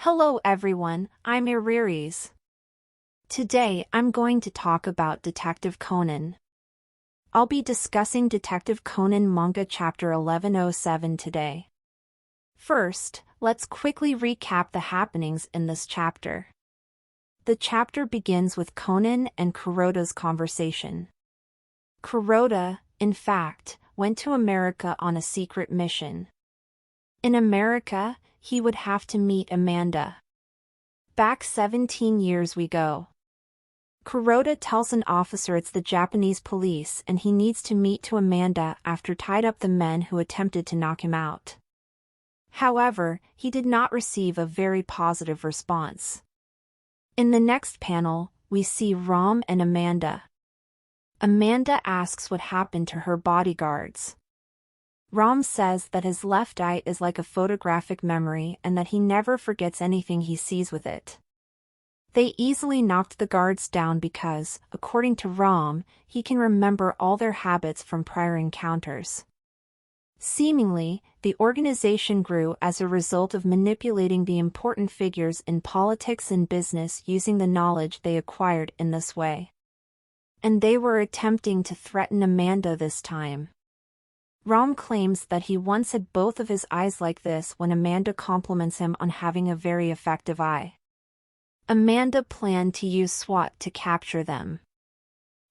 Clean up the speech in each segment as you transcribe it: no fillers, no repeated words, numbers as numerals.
Hello everyone, I'm Iriris. Today I'm going to talk about Detective Conan. I'll be discussing Detective Conan Manga Chapter 1107 today. First, let's quickly recap the happenings in this chapter. The chapter begins with Conan and Kuroda's conversation. Kuroda, in fact, went to America on a secret mission. In America, he would have to meet Amanda. Back 17 years we go. Kuroda tells an officer it's the Japanese police and he needs to meet to Amanda after tied up the men who attempted to knock him out. However, he did not receive a very positive response. In the next panel, we see Ram and Amanda. Amanda asks what happened to her bodyguards. Ram says that his left eye is like a photographic memory and that he never forgets anything he sees with it. They easily knocked the guards down because, according to Ram, he can remember all their habits from prior encounters. Seemingly, the organization grew as a result of manipulating the important figures in politics and business using the knowledge they acquired in this way. And they were attempting to threaten Amanda this time. Ram claims that he once had both of his eyes like this when Amanda compliments him on having a very effective eye. Amanda planned to use SWAT to capture them.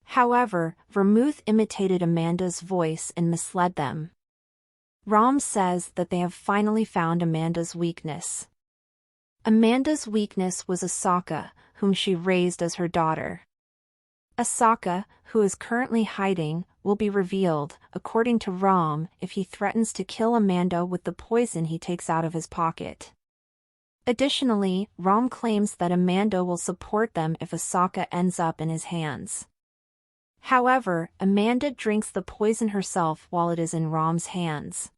However, Vermouth imitated Amanda's voice and misled them. Ram says that they have finally found Amanda's weakness. Amanda's weakness was Asaka, whom she raised as her daughter. Asaka, who is currently hiding, will be revealed, according to Ram, if he threatens to kill Amanda with the poison he takes out of his pocket. Additionally, Ram claims that Amanda will support them if Asaka ends up in his hands. However, Amanda drinks the poison herself while it is in Ram's hands.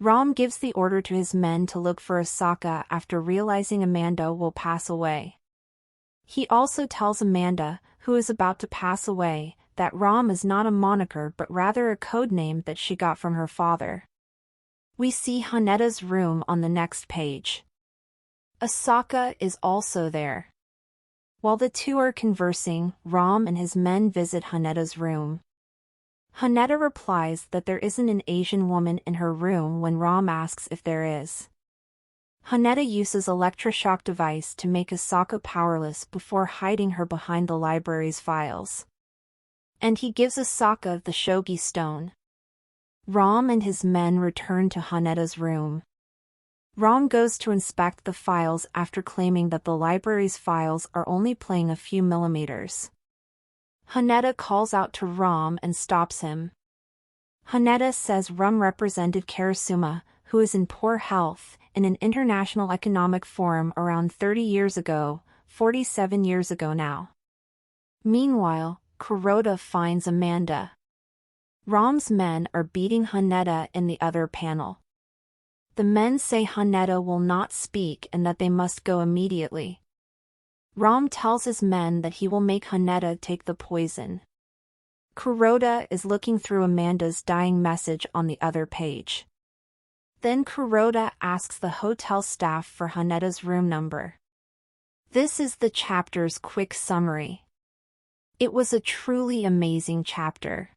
Ram gives the order to his men to look for Asaka after realizing Amanda will pass away. He also tells Amanda, who is about to pass away, that Ram is not a moniker but rather a code name that she got from her father. We see Haneda's room on the next page. Asaka is also there. While the two are conversing, Ram and his men visit Haneda's room. Haneda replies that there isn't an Asian woman in her room when Ram asks if there is. Haneda uses electroshock device to make Asaka powerless before hiding her behind the library's files. And he gives Asaka the shogi stone. Ram and his men return to Haneda's room. Ram goes to inspect the files after claiming that the library's files are only playing a few millimeters. Haneda calls out to Ram and stops him. Haneda says Ram represented Karasuma, who is in poor health, in an international economic forum around 30 years ago, 47 years ago now. Meanwhile, Kuroda finds Amanda. Ram's men are beating Haneda in the other panel. The men say Haneda will not speak and that they must go immediately. Ram tells his men that he will make Haneda take the poison. Kuroda is looking through Amanda's dying message on the other page. Then Kuroda asks the hotel staff for Haneda's room number. This is the chapter's quick summary. It was a truly amazing chapter.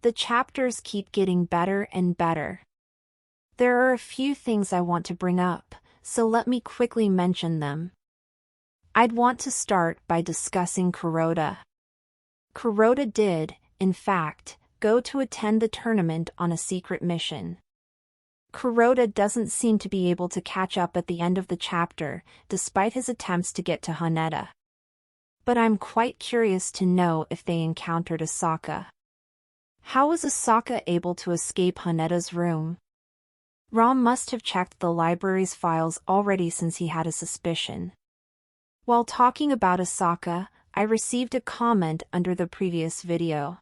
The chapters keep getting better and better. There are a few things I want to bring up, so let me quickly mention them. I'd want to start by discussing Kuroda. Kuroda did, in fact, go to attend the tournament on a secret mission. Kuroda doesn't seem to be able to catch up at the end of the chapter, despite his attempts to get to Haneda. But I'm quite curious to know if they encountered Asaka. How was Asaka able to escape Haneda's room? Ram must have checked the library's files already since he had a suspicion. While talking about Asaka, I received a comment under the previous video.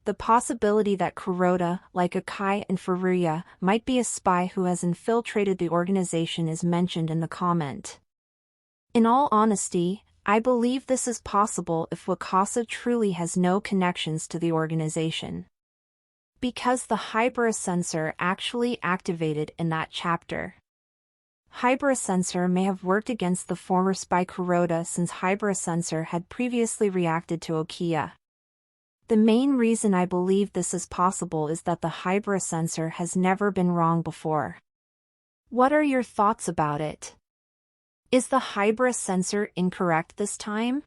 The possibility that Kuroda, like Akai and Furuya, might be a spy who has infiltrated the organization is mentioned in the comment. In all honesty, I believe this is possible if Wakasa truly has no connections to the organization. Because the Hybera sensor actually activated in that chapter. Hybrid Sensor may have worked against the former spy Kuroda since Hybrid Sensor had previously reacted to Okiya. The main reason I believe this is possible is that the Hybrid Sensor has never been wrong before. What are your thoughts about it? Is the Hybrid Sensor incorrect this time?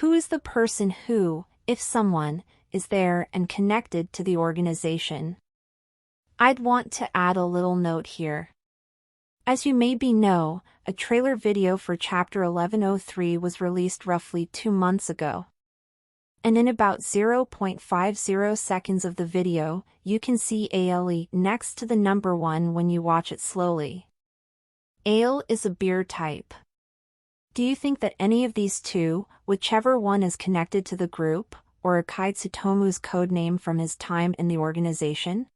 Who is the person who, if someone, is there and connected to the organization? I'd want to add a little note here. As you maybe know, a trailer video for Chapter 1103 was released roughly 2 months ago. And in about 0.50 seconds of the video, you can see Ale next to the number 1 when you watch it slowly. Ale is a beer type. Do you think that any of these two, whichever one is connected to the group, or Akai Tsutomu's codename from his time in the organization?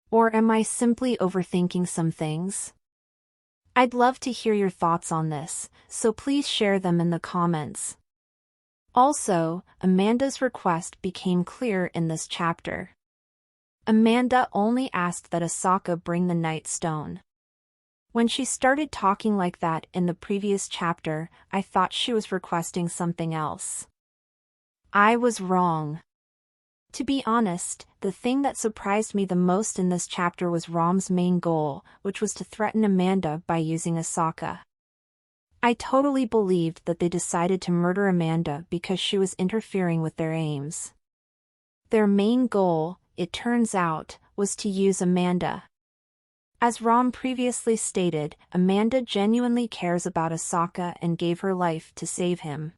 Or am I simply overthinking some things? I'd love to hear your thoughts on this, so please share them in the comments. Also, Amanda's request became clear in this chapter. Amanda only asked that Asaka bring the Night Stone. When she started talking like that in the previous chapter, I thought she was requesting something else. I was wrong. To be honest, the thing that surprised me the most in this chapter was Rom's main goal, which was to threaten Amanda by using Asaka. I totally believed that they decided to murder Amanda because she was interfering with their aims. Their main goal, it turns out, was to use Amanda. As Rom previously stated, Amanda genuinely cares about Asaka and gave her life to save him.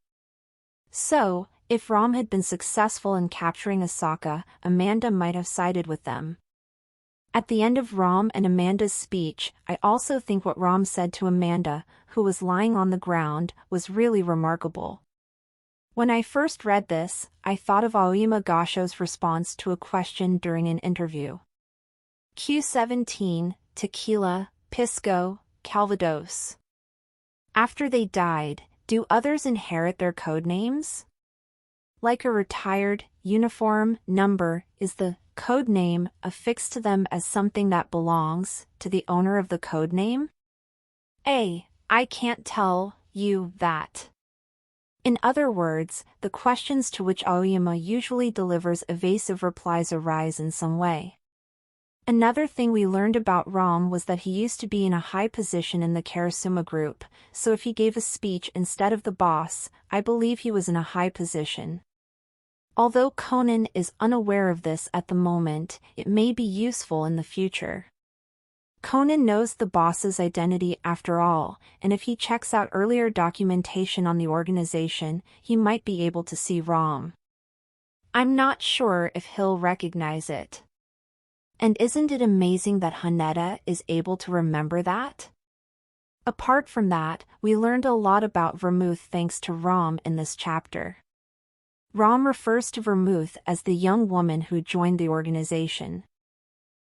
So, if Rom had been successful in capturing Asaka, Amanda might have sided with them. At the end of Rom and Amanda's speech, I also think what Rom said to Amanda, who was lying on the ground, was really remarkable. When I first read this, I thought of Aoyama Gasho's response to a question during an interview. Q17, Tequila, Pisco, Calvados. After they died, do others inherit their code names? Like a retired, uniform number, is the code name affixed to them as something that belongs to the owner of the code name? I can't tell you that. In other words, the questions to which Aoyama usually delivers evasive replies arise in some way. Another thing we learned about Rom was that he used to be in a high position in the Karasuma group, so if he gave a speech instead of the boss, I believe he was in a high position. Although Conan is unaware of this at the moment, it may be useful in the future. Conan knows the boss's identity after all, and if he checks out earlier documentation on the organization, he might be able to see Rom. I'm not sure if he'll recognize it. And isn't it amazing that Haneda is able to remember that? Apart from that, we learned a lot about Vermouth thanks to Rom in this chapter. Rom refers to Vermouth as the young woman who joined the organization.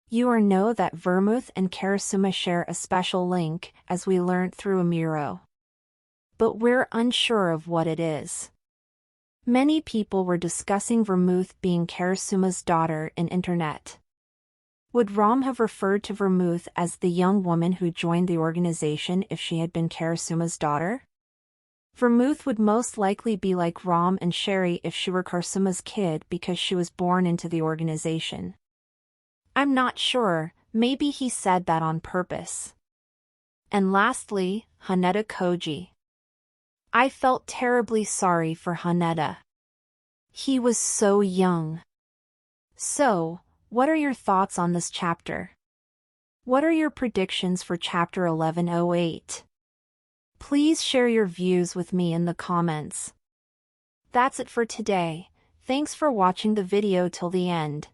You know that Vermouth and Karasuma share a special link, as we learned through Amuro. But we're unsure of what it is. Many people were discussing Vermouth being Karasuma's daughter in internet. Would Rom have referred to Vermouth as the young woman who joined the organization if she had been Karasuma's daughter? Vermouth would most likely be like Rom and Sherry if she were Karasuma's kid because she was born into the organization. I'm not sure, maybe he said that on purpose. And lastly, Haneda Koji. I felt terribly sorry for Haneda. He was so young. So, what are your thoughts on this chapter? What are your predictions for Chapter 1108? Please share your views with me in the comments. That's it for today. Thanks for watching the video till the end.